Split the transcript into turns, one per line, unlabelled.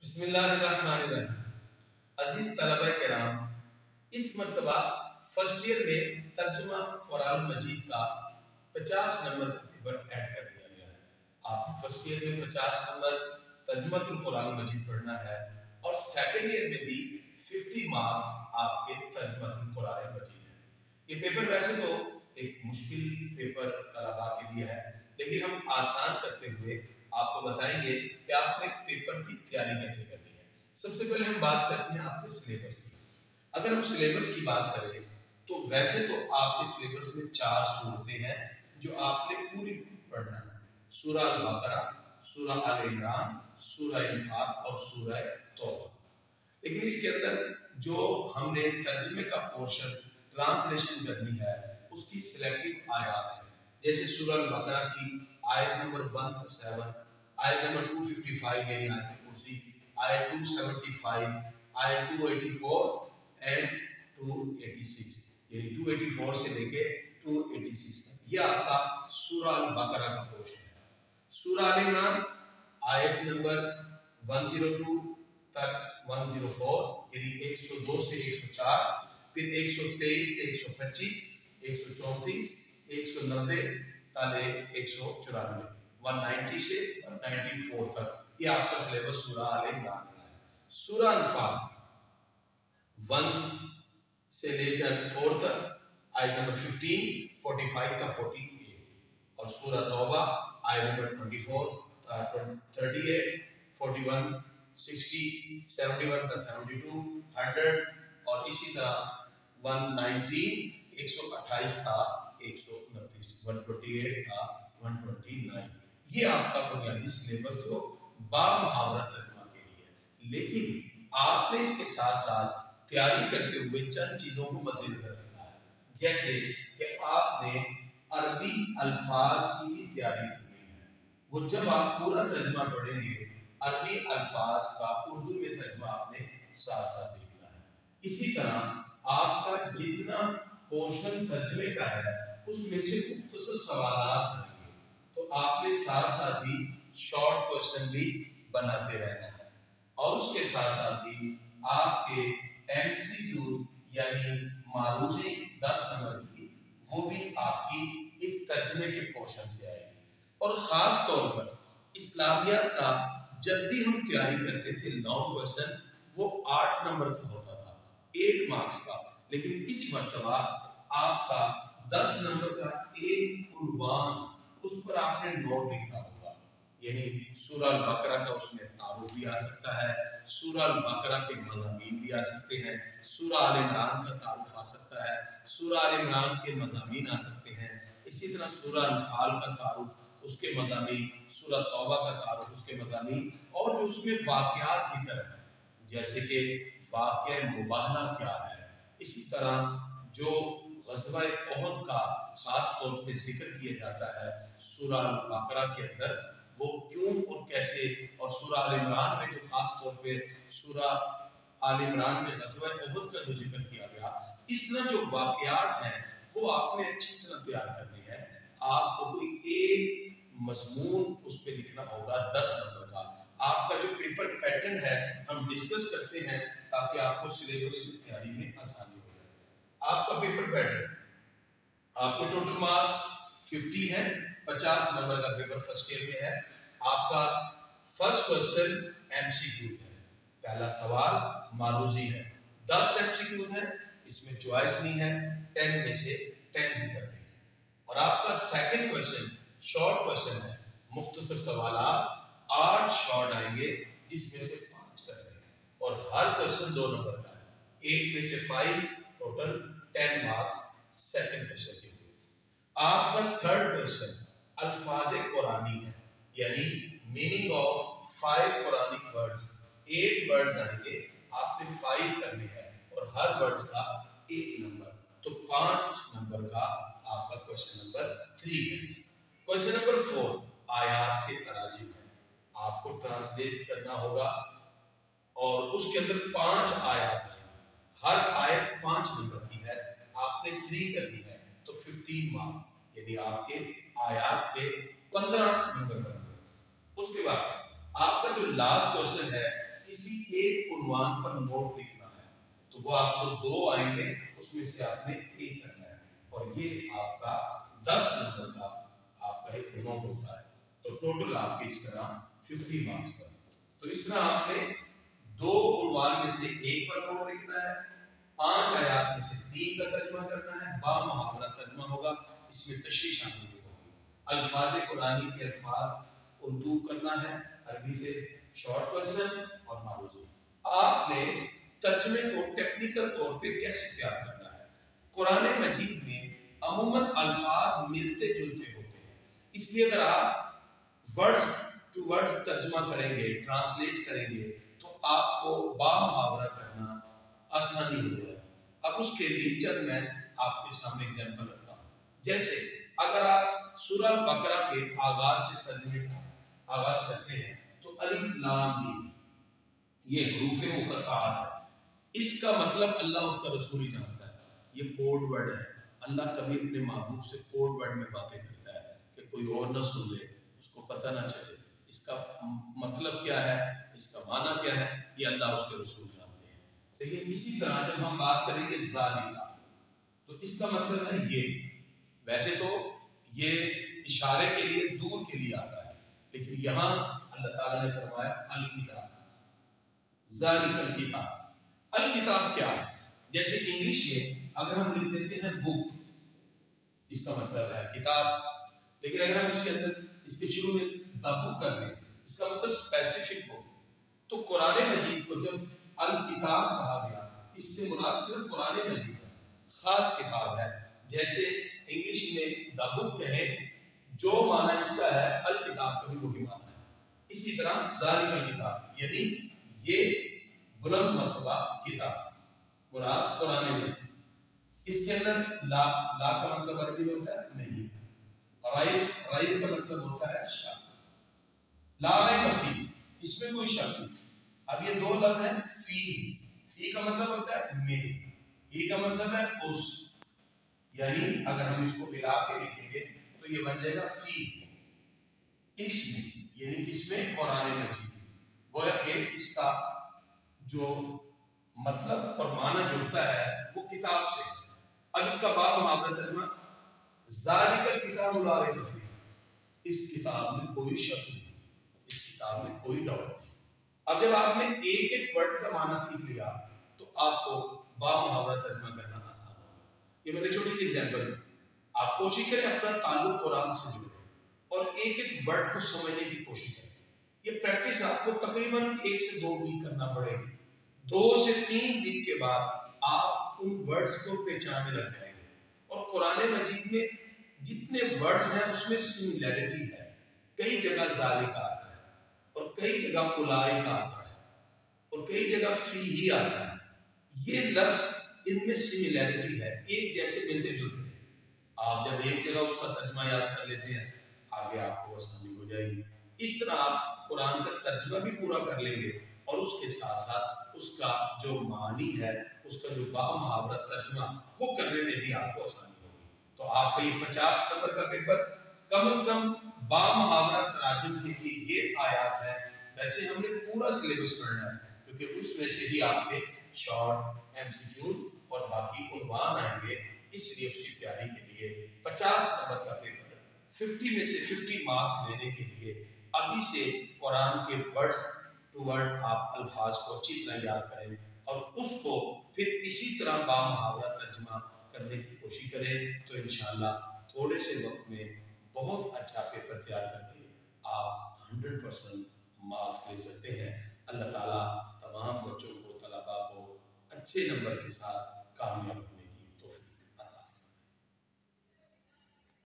बिस्मिल्लाहिर्रहमानिर्रहीम। अजीज तलबा किराम, इस मरतबा फर्स्ट ईयर में तर्जुमा कुरान मजीद का 50 नंबर का पेपर ऐड कर दिया गया है। आपने फर्स्ट ईयर में 50 नंबर तर्जुमातुल कुरान मजीद पढ़ना है और सेकंड ईयर में भी 50 मार्क्स आपके तर्जुमातुल कुरान मजीद है। ये पेपर वैसे तो एक मुश्किल पेपर तलबा के लिए है, लेकिन हम आसान करते हुए आपको बताएंगे कि आपने पेपर की तैयारी कैसे करनी है। सबसे पहले हम बात करते हैं आपके सिलेबस की। अगर हम सिलेबस की बात करें तो वैसे तो आपके सिलेबस में 4 सूरतें हैं जो आपने पूरी पढ़ना है। सूरह अल-बकरा, सूरह आल-इमरान, सूरह इंफाल और सूरह तौबा। लेकिन इसके अंदर जो हमने तर्जुमे का पोर्शन ट्रांसलेशन करनी है उसकी सिलेक्टिव आयत है। जैसे सूरह अल-बकरा की आयत नंबर 1 से 7, आयत नंबर 255 यानी आयत कुर्सी, आयत 275, आयत 284 एंड 286, यानी 284 से लेके 286 तक ये आपका सूरह अल-बकरा का पोर्शन है। सूरह आल-इमरान आयत नंबर 102 तक 104 यानी 102 से 104, फिर 123 से 125, 134, 190 ताले 194, 190 से 194 तक ये आपका सिलेबस सूरह आल-इमरान का है। सूरह अनफाल 1 से लेकर 4 तक आयत नंबर 15, 45 तक 48, और सूरह तौबा आयत नंबर 24, 38, 41, 60, 71 तक 72, 100 और इसी तरह 119, 128 था 129, 128 था 129। ये आपका बुनियादी सिलेबस तो बामुहावरा तर्जुमा के लिए है, लेकिन आपने इसके साथ साथ तैयारी करते हुए चंद चीजों को मद्देनजर रखना है। जैसे कि आपने अरबी अल्फाज की भी तैयारी करनी है। वो जब आप पूरा तर्जुमा पढ़ेंगे अरबी अल्फाज का उर्दू में तर्जुमा आपने साथ साथ देखना है। इसी तरह आपका जितना पोर्शन तर्जुमे का है उसमें से मुख्तसर सवालात बनेंगे, तो आपने साथ साथ ही शॉर्ट क्वेश्चन भी बनाते रहना है। और उसके साथ साथ ही आपके एमसीक्यू यानी मारूजी 10 नंबर की वो भी आपकी इस तर्जुमे के पोर्शन से आएगी। और खास तौर पर इस्लामियात का जब भी हम तैयारी करते थे लॉन्ग क्वेश्चन वो 8 नंबर का होता था, 8 मार्क्स का, लेकिन इस मर्तबा आपका 10 नंबर का एक उन्वान उस पर आपने नोट लिखना होगा। यानी सूरह अल-बकरा का उसमें तारुफ भी आ सकता है, सूरह अल-बकरा के मज़ामीन भी आ सकते हैं, सूरह आल-इमरान का तारुफ आ सकता है, सूरह आल-इमरान के मज़ामीन आ सकते हैं, इसी तरह सूरह अनफाल का तारुफ उसके मज़ामीन, सूरह तौबा का तारुफ उसके मज़ामीन, और जो उसमें वाक़यात जिक्र है जैसे कि वाक़या मुबाहना क्या है। इसी तरह जो ग़ज़वा उहद का खास तौर पे जिक्र किया जाता है सूरह अल-बकरा के अंदर, वो क्यों और कैसे, और सूरह आल-इमरान में जो खास तौर पे सूरह आल-इमरान में ग़ज़वा उहद का जो जिक्र किया गया, इस तरह जो वाक़यात हैं वो आपने अच्छी तरह तैयार करनी है। आपको कोई एक मजमून उस पे लिखना होगा 10 नंबर का। आपका जो पेपर पैटर्न है हम डिस्कस करते हैं ताकि आपको सिलेबस की तैयारी में आसानी हो जाए। आपका पेपर पैटर्न, आपके टोटल मार्क्स 50 है, 50 नंबर का पेपर फर्स्ट ईयर में है। आपका फर्स्ट क्वेश्चन एमसीक्यू है, पहला सवाल मारूजी है, 10 एमसीक्यू है, इसमें चॉइस नहीं है, 10 में से 10 भी करने हैं। और आपका सेकंड क्वेश्चन शॉर्ट क्वेश्चन है, मुख्तसर सवालात 8 शॉर्ट आएंगे जिसमें से 5 करने हैं, और हर क्वेश्चन 2 नंबर का है, 8 में से 5, टोटल 10 मार्क्स सेकंड क्वेश्चन के लिए। आपका थर्ड क्वेश्चन अल्फाज कुरानी है, यानी meaning of 5 Quranic words, 8 words आएंगे, आपने 5 करने हैं और हर वर्ड का 1 नंबर, तो 5 नंबर का आपका क्वेश्चन नंबर 3 है। क्वेश्चन नंबर 4 आयात के तराजिम है, आपको ट्रांसलेट करना होगा और उसके अंदर 5 आयत है, हर आयत 5 नंबर की है, आपने 3 करनी है तो 15 मार्क्स, यानी आपके आयत के 15 नंबर बनेंगे। उसके बाद आपका जो लास्ट क्वेश्चन है किसी एक उन्वान पर नोट लिखना है, तो वो आपको 2 आएंगे, उसमें से आपने एक करना है, और ये आपका 10 नंबर का आपका एक नोट होता है। तो टोटल आपके इस तरह 50 मार्क्स का। तो इस तरह आपने 2 उन्वान में से एक पर नोट लिखना है, 5 आयात में से 3 का तर्जुमा करना है, बा मुहावरा तर्जुमा होगा, इसमें तशरीह शामिल होगी, अल्फाज कुरानी के अल्फाज उर्दू करना है, अरबी से शॉर्ट क्वेश्चन और मारूजी। आपने तर्जुमे को टेक्निकल तौर पे कैसे तैयार करना है? कुरान मजीद में अमूमन अल्फाज मिलते जुलते होते हैं, इसलिए अगर आप वर्ड टू वर्ड तर्जुमा करेंगे, ट्रांसलेट करेंगे, तो आपको बा मुहावरा करना आसानी हो जाएगी। अब उसके लिए चल मैं आपके सामने एग्जांपल रखता हूँ। जैसे अगर आप सूरह बकरा के आगाज से तर्जुमे का आगाज करते हैं, तो अलिफ लाम मीम ये हरूफ मुक़त्तआत है, इसका मतलब अल्लाह उसका रसूल ही जानता है। ये कोड वर्ड है, अल्लाह कभी अपने महबूब से कोड वर्ड में बातें करता है कि कोई और ना सुन ले, उसको पता ना चले इसका मतलब क्या है, इसका माना क्या है, ये अल्लाह उसके रसूल जानते हैं। लेकिन इसी तरह जब हम बात करेंगे ज़ालिका, तो इसका मतलब है ये, वैसे तो ये इशारे के लिए दूर के लिए आता है, लेकिन यहाँ अल्लाह ताला ने फरमाया अल किताब, ज़ालिकल किताब। अल किताब क्या है? जैसे इंग्लिश में अगर हम लिख देते हैं बुक, इसका मतलब है किताब, लेकिन अगर हम इसके अंदर इसके शुरू में द बुक कर दें, इसका मतलब स्पेसिफिक हो। तो कुरान मजीद को जब अल किताब कहा गया, इससे मुराद सिर्फ कुरान मजीद है, खास किताब है। जैसे इंग्लिश में द बुक कहें, जो माना इसका है अल किताब का भी वही माना है। इसी तरह ज़ालिकल किताब यानी ये बुलंद मर्तबा किताब, मुराद कुरान मजीद। इसके अंदर ला का मतलब अरबी में होता है नहीं, राइब का मतलब होता है शक, ला रैब फी, इसमें कोई शक नहीं। अब ये 2 लफ्ज हैं, फी का मतलब होता है में, ई का मतलब है उस, यानी अगर हम इसको मिला के लिखेंगे तो ये बन जाएगा फी, इसमें, यानी किसमें? कुरान मजीद। गोया कि इसका जो मतलब और माना जुड़ता है वो किताब से। अब इसका बाब मुहावरा तर्जुमा, ज़ालिकल किताब ला रैब फी, इस किताब में कोई शक नहीं, इस किताब में कोई डाउट नहीं। अब जब आपने एक एक वर्ड का माना सीख लिया, तो आपको बा मुहावरा तर्जुमा करना आसान होगा। ये मैंने छोटी सी एग्जांपल दी। आप कोशिश करें अपना ताल्लुक कुरान से जोड़ें और एक एक वर्ड को समझने की कोशिश करें। ये प्रैक्टिस आपको तकरीबन 1 से 2 वीक करना पड़ेगी। 2 से 3 वीक के बाद आप उन वर्ड्स को पहचानने लग जाएंगे। और कुरान मजीद में जितने वर्ड्स हैं उसमें सिमिलैरिटी है, कई जगह ज़ालिका आता है और कई जगह उलाइका आता है और कई जगह फी ही आता है। ये लफ्ज इनमें सिमिलैरिटी है, एक जैसे मिलते जुलते हैं। आप जब एक जगह उसका तर्जुमा याद कर लेते हैं, आगे आपको आसानी हो जाएगी। इस तरह आप कुरान का तर्जुमा भी पूरा कर लेंगे और उसके साथ साथ उसका जो मानी है, उसका जो बा मुहावरा तर्जुमा, वो करने में भी आपको आसानी होगी। तो आपका ये 50 नंबर का पेपर कम से कम बा मुहावरा तराजुम के लिए ये आयात है। वैसे हमने पूरा सिलेबस पढ़ना है, क्योंकि उसमें से ही आपके शॉर्ट एमसीक्यू और बाकी उन्वान आएंगे। इसलिए उसकी तैयारी के लिए 50 नंबर का पेपर 50 में से 50 मार्क्स लेने के लिए अभी से कुरान के वर्ड टू वर्ड आप अल्फाज को अच्छी तरह याद करें और उसको फिर इसी तरह बा मुहावरा तर्जुमा करने की कोशिश करें, तो इंशाअल्लाह थोड़े से वक्त में बहुत अच्छा पेपर तैयार करके आप 100% मार्क्स ले सकते हैं। अल्लाह ताला तमाम बच्चों को, तलबा को अच्छे नंबर के साथ कामयाब